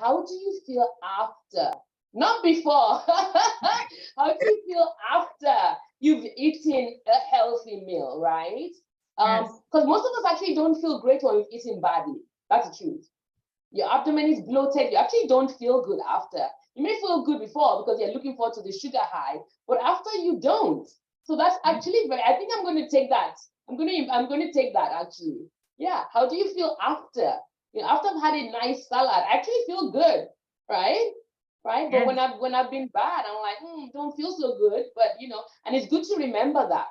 how do you feel after? Not before. How do you feel after you've eaten a healthy meal, right? Yes. Because most of us actually don't feel great when we've eaten badly. That's the truth. Your abdomen is bloated. You actually don't feel good after. You may feel good before because you're looking forward to the sugar high, but after you don't. So that's actually very, I think I'm going to take that. I'm going to take that actually. Yeah. How do you feel after? After I've had a nice salad, I actually feel good, right? Right. But Yes. when I've been bad, I'm like, don't feel so good. But and it's good to remember that.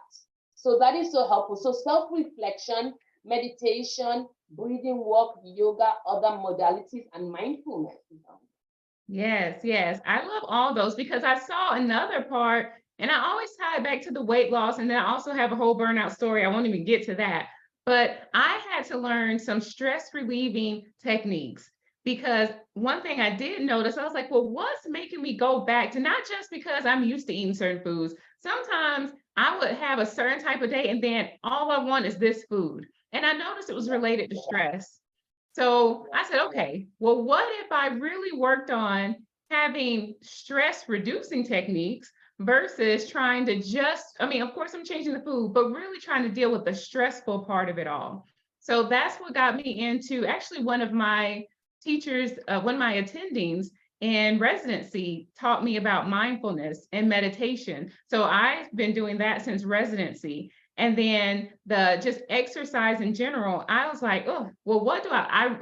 So that is so helpful. So self-reflection, meditation, breathing work, yoga, other modalities, and mindfulness. Yes, yes. I love all those because I saw another part and I always tie it back to the weight loss. And then I also have a whole burnout story. I won't even get to that. But I had to learn some stress relieving techniques because one thing I did notice, I was like, well, what's making me go back to not just because I'm used to eating certain foods. Sometimes I would have a certain type of day and then all I want is this food. And I noticed it was related to stress. So I said, okay, well, what if I really worked on having stress reducing techniques versus trying to I mean, of course, I'm changing the food, but really trying to deal with the stressful part of it all. So that's what got me into actually one of my teachers, one of my attendings in residency taught me about mindfulness and meditation. So I've been doing that since residency. And then the just exercise in general, I was like, oh, well, what do I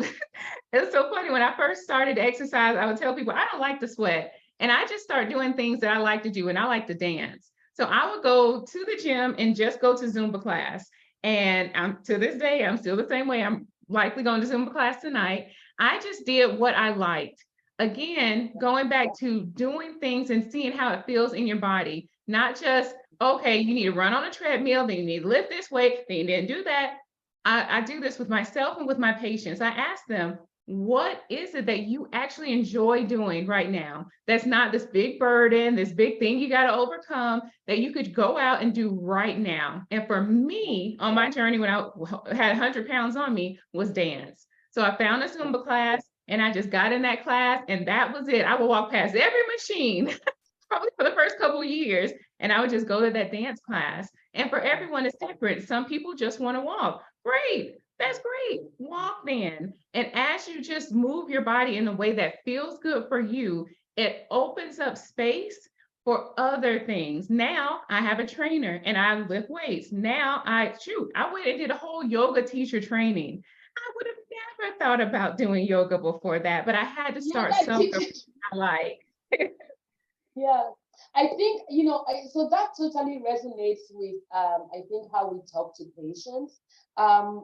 it was so funny. When I first started to exercise, I would tell people, I don't like to sweat. And I just start doing things that I like to do, and I like to dance. So I would go to the gym and just go to Zumba class. And to this day, I'm still the same way. I'm likely going to Zumba class tonight. I just did what I liked. Again, going back to doing things and seeing how it feels in your body, not just, okay, you need to run on a treadmill, then you need to lift this weight, then you didn't do that. I do this with myself and with my patients. I ask them, what is it that you actually enjoy doing right now? That's not this big burden, this big thing you got to overcome that you could go out and do right now. And for me, on my journey when I had 100 pounds on me, was dance. So I found a Zumba class and I just got in that class and that was it. I would walk past every machine probably for the first couple of years and I would just go to that dance class. And for everyone, it's different. Some people just want to walk. Great. That's great. Walk then. And as you just move your body in a way that feels good for you, it opens up space for other things. Now I have a trainer and I lift weights. Now I went and did a whole yoga teacher training. I would have never thought about doing yoga before that, but I had to start somewhere I like. Yeah, I think, so that totally resonates with, I think, how we talk to patients.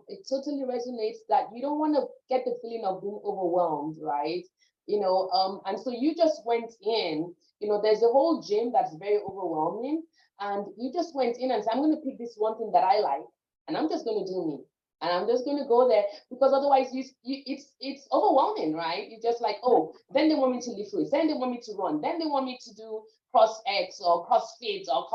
It totally resonates that you don't want to get the feeling of being overwhelmed, right? And so you just went in, there's a whole gym that's very overwhelming, and you just went in and said, I'm going to pick this one thing that I like, and I'm just going to do me. And I'm just going to go there because otherwise it's overwhelming, right? You're just like, oh, then they want me to lift weights, then they want me to run, then they want me to do cross X or CrossFit or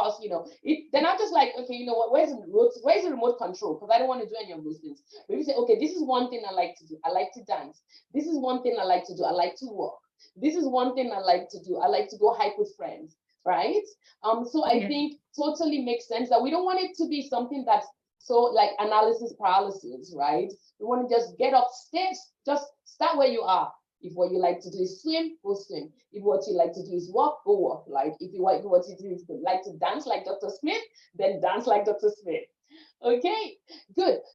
then I'm just like, okay, you know what, where's the remote control? Because I don't want to do any of those things. But you say, okay, this is one thing I like to do. I like to dance. This is one thing I like to do. I like to walk. This is one thing I like to do. I like to go hike with friends, right? So I think totally makes sense that we don't want it to be something that's so like analysis paralysis, right? You want to just get up, just start where you are. If what you like to do is swim, go swim. If what you like to do is walk, go walk. Like if you like what you do is like to dance like Dr. Smith, then dance like Dr. Smith. Okay, good.